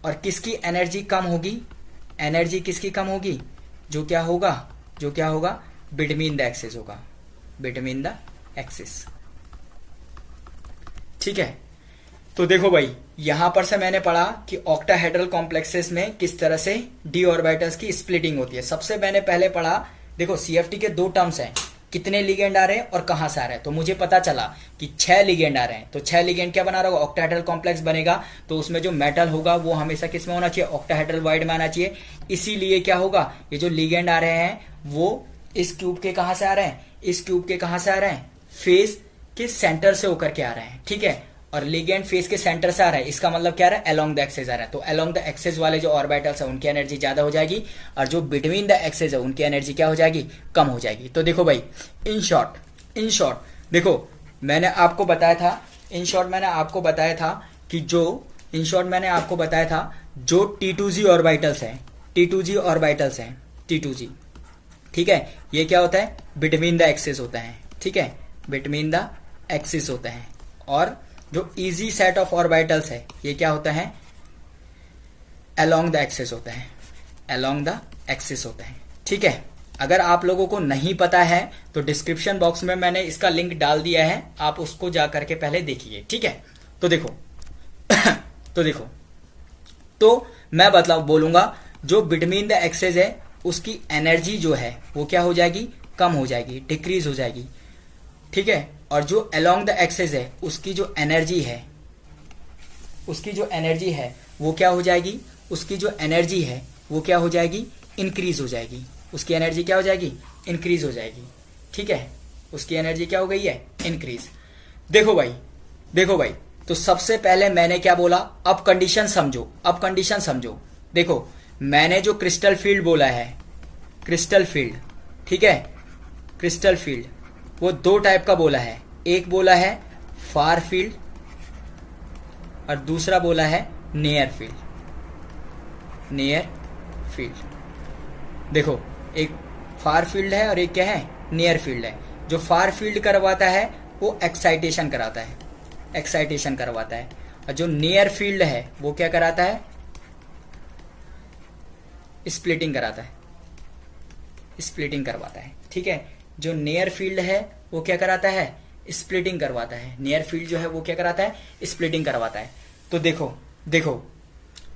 A: और किसकी एनर्जी कम होगी, एनर्जी किसकी कम होगी, जो क्या होगा, जो क्या होगा, बिटवीन द एक्सिस होगा, बिटवीन द एक्सिस, ठीक है। तो देखो भाई यहां पर से मैंने पढ़ा कि ऑक्टाहेड्रल कॉम्प्लेक्सेस में किस तरह से डी ऑर्बिटल्स की स्प्लिटिंग होती है। सबसे मैंने पहले पढ़ा, देखो सीएफटी के दो टर्म्स हैं, कितने लिगेंड आ रहे हैं और कहां से आ रहे हैं। तो मुझे पता चला कि 6 लिगेंड आ रहे हैं। तो 6 लिगेंड क्या बना रहा होगा, ऑक्टाहेड्रल कॉम्प्लेक्स बनेगा। तो उसमें जो मेटल होगा वो हमेशा किस में होना चाहिए, ऑक्टाहेड्रल वाइड में आना चाहिए। इसीलिए क्या होगा, ये जो लिगेंड आ रहे हैं वो इस क्यूब के कहां से आ रहे हैं, इस क्यूब के कहां से आ रहे हैं, फेस के सेंटर से होकर के आ रहे हैं, ठीक है। और लिगेंड फेस के सेंटर से आ रहा है, इसका मतलब क्या रहा है, अलोंग द एक्सिस आ रहा है। तो अलोंग द एक्सिस वाले जो ऑर्बिटल्स है उनकी एनर्जी ज्यादा हो जाएगी, और जो बिटवीन द एक्सिस है उनकी एनर्जी क्या हो जाएगी, कम हो जाएगी। तो देखो भाई इन शॉर्ट देखो मैंने आपको बताया था, इन शॉर्ट मैंने आपको बताया था कि जो इन शॉर्ट मैंने आपको बताया था जो T2G ऑर्बिटल्स हैं, T2G ऑर्बिटल्स हैं, T2G, ठीक है। ये क्या होता है, बिटवीन द एक्सिस होता है, ठीक है, बिटवीन द एक्सिस होता है। और जो इजी सेट ऑफ ऑर्बिटल्स है ये क्या होता है, अलोंग द एक्सिस होता है, अलोंग द एक्सिस होता है, ठीक है। अगर आप लोगों को नहीं पता है तो डिस्क्रिप्शन बॉक्स में मैंने इसका लिंक डाल दिया है, आप उसको जा करके पहले देखिए, ठीक है। तो देखो तो मैं बोलूंगा जो बिटवीन द एक्सिस है उसकी एनर्जी जो है वो क्या हो जाएगी, कम हो जाएगी, डिक्रीज हो जाएगी, ठीक है। और जो अलोंग द एक्सिस है उसकी जो एनर्जी है, उसकी जो एनर्जी है वो क्या हो जाएगी, उसकी जो एनर्जी है वो क्या हो जाएगी, इंक्रीज हो जाएगी। उसकी एनर्जी क्या हो जाएगी, इंक्रीज हो जाएगी, ठीक है। उसकी एनर्जी क्या हो गई है, इंक्रीज। देखो भाई तो सबसे पहले मैंने क्या बोला, अब कंडीशन समझो। देखो मैंने जो क्रिस्टल फील्ड बोला है, क्रिस्टल फील्ड, ठीक है, क्रिस्टल फील्ड वो दो टाइप का बोला है। एक बोला है फार फील्ड और दूसरा बोला है नियर फील्ड। देखो एक फार फील्ड है और एक क्या है, नियर फील्ड है। जो फार फील्ड करवाता है वो एक्साइटेशन करवाता है, और जो नियर फील्ड है वो क्या कराता है, स्प्लिटिंग कराता है, स्प्लिटिंग करवाता है। ठीक है, जो नियर फील्ड है वो क्या कराता है, स्प्लिटिंग करवाता है। नियर फील्ड जो है वो क्या कराता है, स्प्लिटिंग करवाता है। तो देखो देखो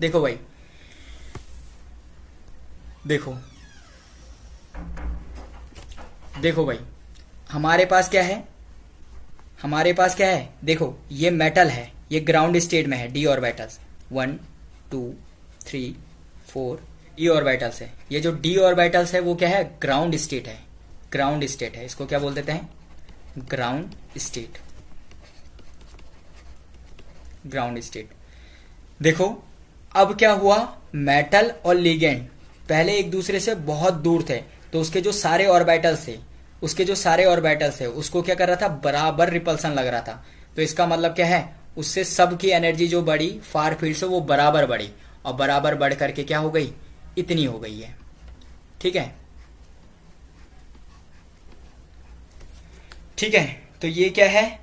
A: देखो भाई, देखो देखो भाई, हमारे पास क्या है, हमारे पास क्या है, देखो ये मेटल है, ये ग्राउंड स्टेट में है, डी ऑर्बिटल्स 1 2 3 4 डी ऑर्बिटल्स है। ये जो डी ऑर्बिटल्स है वो क्या है, ग्राउंड स्टेट है, ग्राउंड स्टेट है। इसको क्या बोल देते हैं, ग्राउंड स्टेट, ग्राउंड स्टेट। देखो अब क्या हुआ, मेटल और लिगेंड पहले एक दूसरे से बहुत दूर थे, तो उसके जो सारे ऑर्बिटल्स थे, उसके जो सारे ऑर्बिटल्स थे उसको क्या कर रहा था, बराबर रिपल्सन लग रहा था। तो इसका मतलब क्या है, उससे सब की एनर्जी जो बढ़ी फार फील्ड से वो बराबर बढ़ी, और बराबर बढ़ करके क्या हो गई, इतनी हो गई है। ठीक है, ठीक है। तो ये क्या है,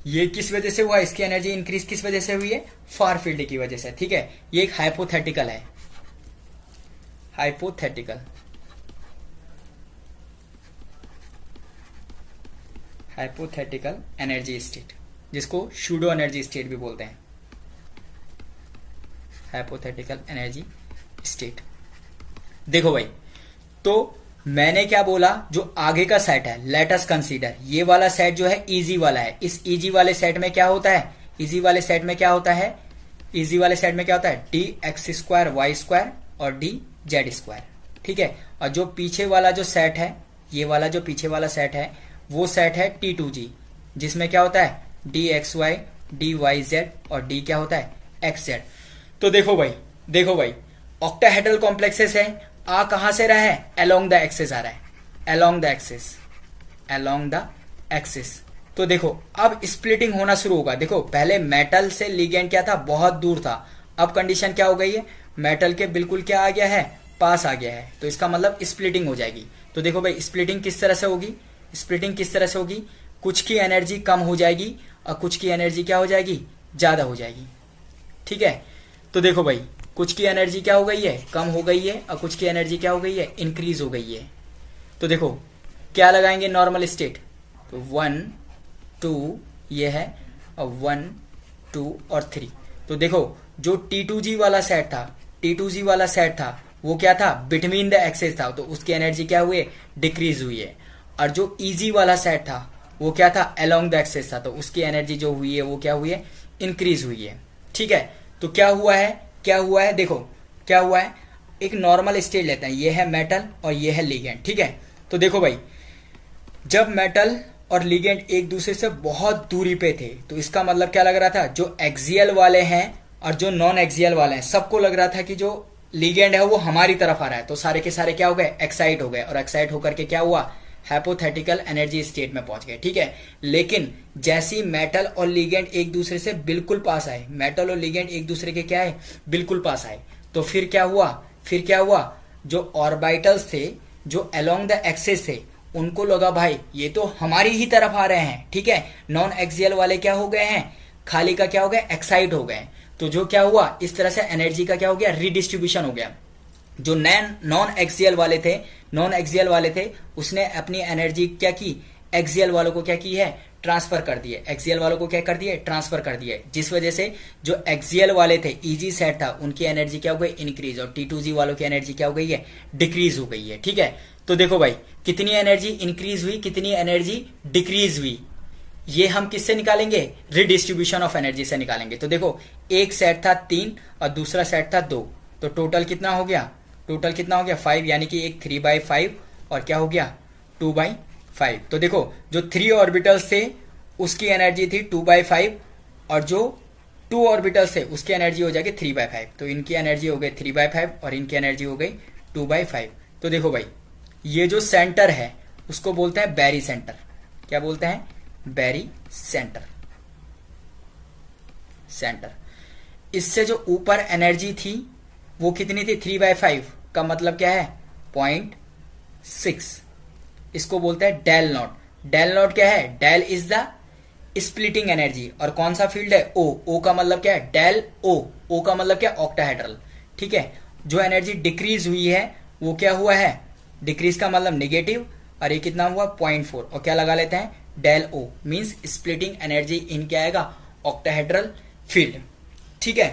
A: ये किस वजह से हुआ, इसकी एनर्जी इंक्रीज किस वजह से हुई है, फार फील्ड की वजह से। ठीक है, ये एक हाइपोथेटिकल है, हाइपोथेटिकल, हाइपोथेटिकल एनर्जी स्टेट, जिसको शूडो एनर्जी स्टेट भी बोलते हैं, हाइपोथेटिकल एनर्जी स्टेट। देखो भाई, तो मैंने क्या बोला, जो आगे का सेट है, लेट अस कंसीडर, ये वाला सेट जो है इजी वाला है। इस इजी वाले सेट में क्या होता है, इजी वाले सेट में क्या होता है, इजी वाले सेट में क्या होता है, D X square Y square और डी जेड स्क्वायर। ठीक है, और जो पीछे वाला जो सेट है, ये वाला जो पीछे वाला सेट है वो सेट है T2G, जिसमें क्या होता है, D X Y D Y Z और डी क्या होता है, एक्स जेड। तो देखो भाई, देखो भाई, ऑक्टाहेड्रल कॉम्प्लेक्सेस है, आ कहां से रहा है, अलोंग द एक्सिस आ रहा है, along the axis, along the axis. तो देखो अब स्प्लिटिंग होना शुरू होगा। देखो पहले मेटल से लिगेंड क्या था, बहुत दूर था, अब कंडीशन क्या हो गई है, मेटल के बिल्कुल क्या आ गया है, पास आ गया है। तो इसका मतलब स्प्लिटिंग हो जाएगी। तो देखो भाई, स्प्लिटिंग किस तरह से होगी, स्प्लिटिंग किस तरह से होगी, कुछ की एनर्जी कम हो जाएगी और कुछ की एनर्जी क्या हो जाएगी, ज्यादा हो जाएगी। ठीक है, तो देखो भाई, कुछ की एनर्जी क्या हो गई है, कम हो गई है, और कुछ की एनर्जी क्या हो गई है, इंक्रीज हो गई है। तो देखो क्या लगाएंगे, नॉर्मल स्टेट, तो 1 2 ये है, और 1 2 और 3। तो देखो जो T2G वाला सेट था, T2G वाला सेट था वो क्या था, बिटवीन द एक्सेस था, तो उसकी एनर्जी क्या हुई है, डिक्रीज हुई है। और जो इजी वाला सेट था वो क्या था, अलोंग द एक्सेस था, तो उसकी एनर्जी जो हुई है वो क्या हुई है, इंक्रीज हुई है। ठीक है, तो क्या हुआ है, क्या हुआ है, देखो क्या हुआ है, एक नॉर्मल स्टेट लेते हैं, ये है मेटल और ये है लिगेंड। ठीक है, तो देखो भाई, जब मेटल और लिगेंड एक दूसरे से बहुत दूरी पे थे, तो इसका मतलब क्या लग रहा था, जो एक्सियल वाले हैं और जो नॉन एक्सियल वाले हैं, सबको लग रहा था कि जो लिगेंड है वो हमारी तरफ आ रहा है। तो सारे के सारे क्या हो गए, एक्साइट हो गए, और एक्साइट होकर के क्या हुआ, हाइपोथेटिकल एनर्जी स्टेट में पहुंच गए। ठीक है, लेकिन जैसी मेटल और लिगेंड एक दूसरे से बिल्कुल पास आए, मेटल और लिगेंड एक दूसरे के क्या है, बिल्कुल पास आए, तो फिर क्या हुआ, फिर क्या हुआ, जो ऑर्बिटल्स थे, जो अलोंग द एक्सिस थे, उनको लगा भाई ये तो हमारी ही तरफ आ रहे हैं। ठीक है, नॉन एक्सियल वाले क्या हो गए हैं, खाली का क्या हो गया, एक्साइट हो गए। तो जो क्या हुआ, इस तरह से एनर्जी का क्या हो गया, रिडिस्ट्रीब्यूशन हो गया। जो नॉन एक्सियल वाले थे, नॉन एक्सियल वाले थे, उसने अपनी एनर्जी क्या की, एक्सियल वालों को क्या की है, ट्रांसफर कर दिए, एक्सियल वालों को क्या कर दिए, ट्रांसफर कर दिए, जिस वजह से जो एक्सियल वाले थे, इजी सेट था, उनकी एनर्जी क्या हो गई, इंक्रीज, और T2G वालों की एनर्जी क्या हो गई है, डिक्रीज हो गई है। ठीक है, तो देखो भाई, कितनी एनर्जी इंक्रीज हुई, कितनी एनर्जी डिक्रीज हुई, ये हम किससे निकालेंगे, रिडिस्ट्रीब्यूशन ऑफ एनर्जी से निकालेंगे। तो देखो एक सेट था 3 और दूसरा सेट था 2, तो टोटल कितना हो गया, टोटल कितना हो गया 5, यानी कि एक 3/5 और क्या हो गया 2/5। तो देखो जो 3 ऑर्बिटल्स थे उसकी एनर्जी थी 2/5, और जो 2 ऑर्बिटल्स थे उसकी एनर्जी हो जाएगी 3/5। तो इनकी एनर्जी हो गई 3/5 और इनकी एनर्जी हो गई 2/5। तो देखो भाई, ये जो सेंटर है उसको बोलते हैं बैरी सेंटर। क्या बोलते हैं, बैरी सेंटर, सेंटर। इससे जो ऊपर एनर्जी थी वो कितनी थी, 3/5 का मतलब क्या है, 0.6। इसको बोलते हैं डेल नॉट। डेल नॉट क्या है, del is the splitting energy, और कौन सा फील्ड है, ओ। ओ का मतलब क्या है, डेल ओ। ओ का मतलब क्या, ऑक्टाहेड्रल। ठीक है, जो एनर्जी डिक्रीज हुई है वो क्या हुआ है, डिक्रीज का मतलब नेगेटिव, और ये कितना हुआ 0.4, और क्या लगा लेते हैं del O, means splitting energy in क्या आएगा ऑक्टाहेड्रल फील्ड। ठीक है,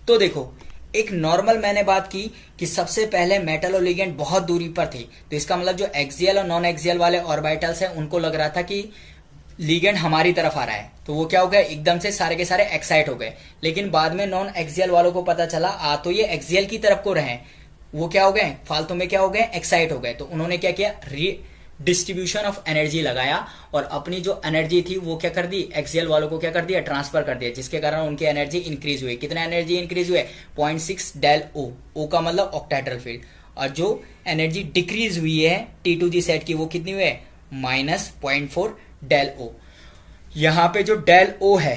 A: तो देखो एक नॉर्मल मैंने बात की कि सबसे पहले मेटल और लिगेंड बहुत दूरी पर थे, तो इसका मतलब जो एक्सियल और नॉन एक्सियल वाले ऑर्बिटल्स हैं उनको लग रहा था कि लिगेंड हमारी तरफ आ रहा है, तो वो क्या हो गया एकदम से सारे के सारे एक्साइट हो गए। लेकिन बाद में नॉन एक्सियल वालों को पता चला तो ये एक्सियल की तरफ को रहे, वो क्या हो गए फालतू में क्या हो गए एक्साइट हो गए, तो उन्होंने क्या किया डिस्ट्रीब्यूशन ऑफ एनर्जी लगाया और अपनी जो एनर्जी थी वो क्या कर दी एक्सियल वालों को क्या कर दिया ट्रांसफर कर दिया, जिसके कारण उनकी एनर्जी इंक्रीज हुई। कितना एनर्जी इंक्रीज हुए 0.6 डेल ओ, ओ का मतलब ऑक्टाहेड्रल फील्ड, और जो एनर्जी डिक्रीज हुई है T2G सेट की वो कितनी हुई है -0.4 डेल ओ। यहां पे जो डेल ओ है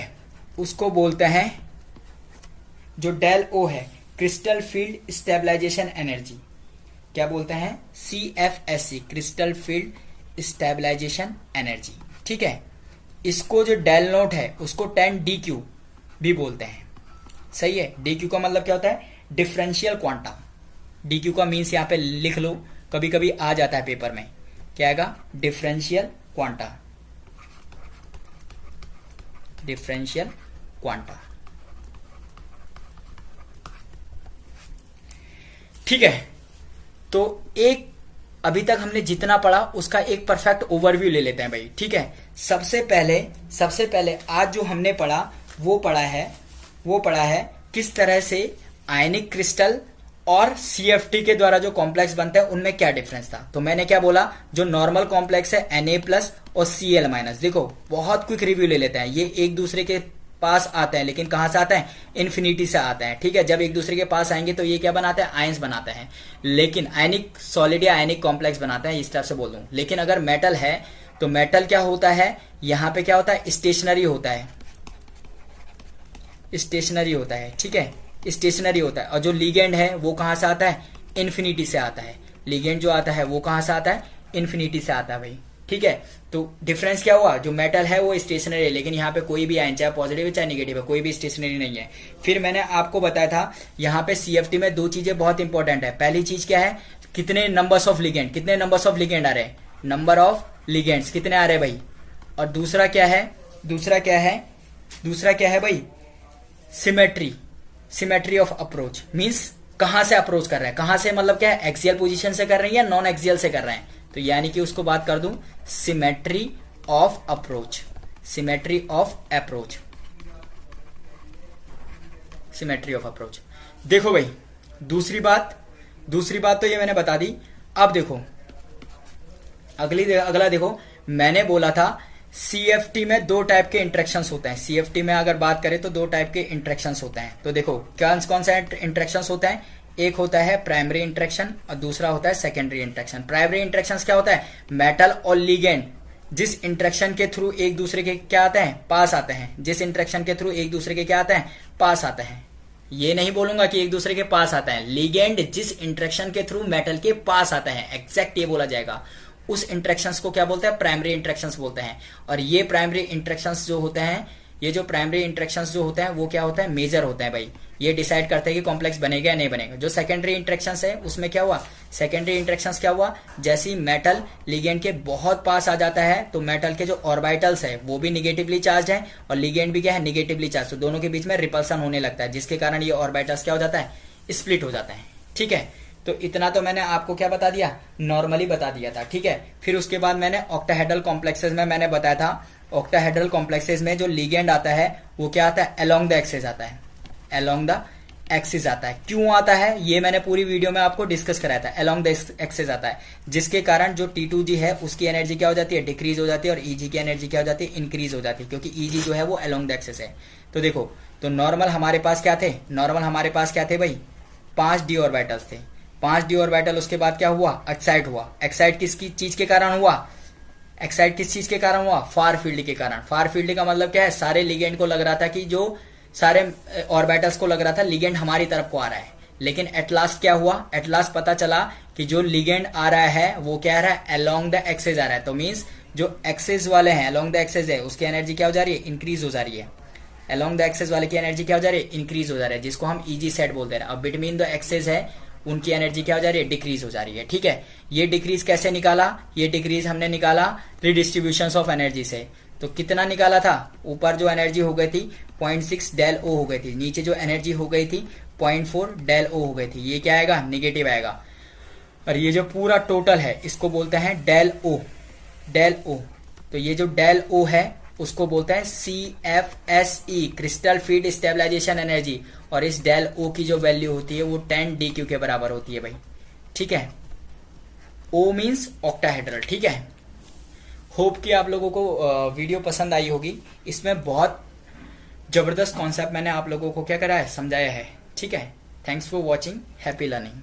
A: उसको बोलते हैं, जो डेल ओ है क्रिस्टल फील्ड स्टेबलाइजेशन एनर्जी, क्या बोलते हैं CFSE, crystal field stabilization energy. ठीक है, इसको जो डेल नोट है उसको 10 DQ भी बोलते हैं। सही है, DQ का मतलब क्या होता है डिफरेंशियल क्वांटम। DQ का मीन्स यहाँ पे लिख लो, कभी कभी आ जाता है पेपर में, क्या आएगा डिफरेंशियल क्वांटा, डिफरेंशियल क्वांटा। ठीक है, तो एक अभी तक हमने जितना पढ़ा उसका एक परफेक्ट ओवरव्यू ले लेते हैं भाई। ठीक है, सबसे पहले आज जो हमने पढ़ा वो पढ़ा है किस तरह से आयनिक क्रिस्टल और CFT के द्वारा जो कॉम्प्लेक्स बनते हैं उनमें क्या डिफरेंस था। तो मैंने क्या बोला, जो नॉर्मल कॉम्प्लेक्स है Na+ और Cl-। देखो बहुत क्विक रिव्यू ले लेते हैं, ये एक दूसरे के पास आते हैं, लेकिन कहां से आते हैं इन्फिनिटी से आते हैं। ठीक है, जब एक दूसरे के पास आएंगे तो ये क्या बनाते हैं आयंस बनाते हैं, लेकिन आयनिक सॉलिड या आयनिक कॉम्प्लेक्स बनाते हैं, इस तरह से बोल दूं। लेकिन अगर मेटल है तो मेटल क्या होता है, यहां पे क्या होता है स्टेशनरी होता है, स्टेशनरी होता है। ठीक है, स्टेशनरी होता है, और जो लिगेंड है वो कहां से आता है इन्फिनिटी से आता है। लिगेंड जो आता है वो कहां से आता है इन्फिनिटी से आता है भाई। ठीक है, तो डिफरेंस क्या हुआ, जो मेटल है वो स्टेशनरी है, लेकिन यहाँ पे कोई भी आयन चाहे पॉजिटिव है चाहे नेगेटिव है कोई भी स्टेशनरी नहीं है। फिर मैंने आपको बताया था यहाँ पे CFT में दो चीजें बहुत इंपॉर्टेंट है। पहली चीज क्या है, कितने नंबर्स ऑफ लिगेंड, कितने नंबर्स ऑफ लिगेंड आ रहे हैं, नंबर ऑफ लिगेंड्स कितने आ रहे हैं भाई। और दूसरा क्या है भाई सिमेट्री ऑफ अप्रोच, मीन्स कहां से अप्रोच कर रहे हैं, कहां से मतलब क्या है एक्सियल पोजीशन से कर रहे हैं या नॉन एक्सियल से कर रहे हैं। तो यानी कि उसको बात कर दूं symmetry of approach, symmetry of approach. देखो भाई दूसरी बात तो ये मैंने बता दी। अब देखो अगला देखो, मैंने बोला था CFT में दो टाइप के इंटरेक्शंस होते हैं। CFT में अगर बात करें तो दो टाइप के इंटरेक्शंस होते हैं। तो देखो कौन सा इंटरेक्शंस होता है, एक होता है प्राइमरी इंटरेक्शन और दूसरा होता है सेकेंडरी इंटरेक्शन। प्राइमरी इंटरेक्शन क्या होता है, मेटल और लिगेंड जिस इंटरेक्शन के थ्रू एक दूसरे के क्या आते हैं पास आते हैं, जिस इंटरेक्शन के थ्रू एक दूसरे के क्या आते हैं पास आते हैं। ये नहीं बोलूंगा कि एक दूसरे के पास आता है, लिगेंड जिस इंटरेक्शन के थ्रू मेटल के पास आता है, एग्जैक्ट ये बोला जाएगा, उस इंटरेक्शंस को क्या बोलते हैं प्राइमरी इंटरेक्शंस बोलते हैं। और ये प्राइमरी इंटरेक्शंस जो होते हैं, ये जो प्राइमरी इंटरेक्शंस जो होते हैं वो क्या होता है मेजर होते हैं भाई, ये डिसाइड करते हैं कि कॉम्प्लेक्स बनेगा या नहीं बनेगा। जो सेकेंडरी इंटरेक्शंस है उसमें क्या हुआ, सेकेंडरी इंटरेक्शंस क्या हुआ, जैसे ही मेटल लिगेंड के बहुत पास आ जाता है तो मेटल के जो ऑर्बिटल्स है वो भी निगेटिवली चार्ज है और लिगेंड भी क्या है निगेटिवली चार्ज, तो दोनों के बीच में रिपल्सन होने लगता है, जिसके कारण ये ऑर्बिटल्स क्या हो जाता है स्प्लिट हो जाता है। ठीक है, तो इतना तो मैंने आपको क्या बता दिया, नॉर्मली बता दिया था। ठीक है, फिर उसके बाद मैंने ऑक्टाहेड्रल कॉम्प्लेक्सेस में मैंने बताया था, ऑक्टाहेड्रल कॉम्प्लेक्सेस में जो लिगेंड आता है वो क्या आता है अलोंग द एक्सिस आता है, अलोंग द एक्सिस आता है। क्यों आता है ये मैंने पूरी वीडियो में आपको डिस्कस कराया था, अलोंग द एक्सिस आता है, जिसके कारण जो T2G है उसकी एनर्जी क्या हो जाती है डिक्रीज हो जाती है और EG की एनर्जी क्या हो जाती है इंक्रीज हो जाती है, क्योंकि EG जो है वो अलोंग द एक्सिस है। तो देखो, तो नॉर्मल हमारे पास क्या थे, नॉर्मल हमारे पास क्या थे भाई 5 d ऑर्बिटल्स थे, 5 d ऑर्बिटल, उसके बाद क्या हुआ एक्साइट हुआ। एक्साइट किसकी चीज के कारण हुआ, एक्साइट किस चीज के कारण हुआ, फार फील्ड के कारण। फार फील्ड का मतलब क्या है, सारे लिगेंड को लग रहा था कि जो सारे ऑर्बिटल्स को लग रहा था लिगेंड हमारी तरफ को आ रहा है, लेकिन एट लास्ट क्या हुआ, एट लास्ट पता चला कि जो लिगेंड आ रहा है वो क्या आ रहा है अलोंग द एक्सिस आ रहा है। तो मींस जो एक्सिस वाले हैं अलोंग द एक्सिस है उसकी एनर्जी क्या हो जा रही है इंक्रीज हो जा रही है। अलोंग द एक्सेस वाले की एनर्जी क्या हो जा रही है, इंक्रीज हो जा रहा है, जिसको हम ईजी सेट बोलते हैं। अब बिटवीन द एक्सेस है उनकी एनर्जी क्या हो जा रही है, डिक्रीज हो जा रही है। ठीक है, ये डिक्रीज कैसे निकाला, ये डिक्रीज हमने निकाला रिडिस्ट्रीब्यूशन ऑफ एनर्जी से। तो कितना निकाला था, ऊपर जो एनर्जी हो गई थी 0.6 डेल ओ हो गई थी, नीचे जो एनर्जी हो गई थी 0.4 डेल ओ हो गई थी। ये क्या आएगा, निगेटिव आएगा। और ये जो पूरा टोटल है इसको बोलते हैं डेल ओ, डेल ओ। तो ये जो डेल ओ है उसको बोलते हैं CFSE, crystal feed stabilization energy. और इस डेल ओ की जो वैल्यू होती है वो 10 DQ के बराबर होती है भाई। ठीक है, O मीन्स ऑक्टाहेड्रल। ठीक है, होप कि आप लोगों को वीडियो पसंद आई होगी। इसमें बहुत जबरदस्त कॉन्सेप्ट मैंने आप लोगों को क्या करा है, समझाया है। ठीक है, thanks for watching, happy learning.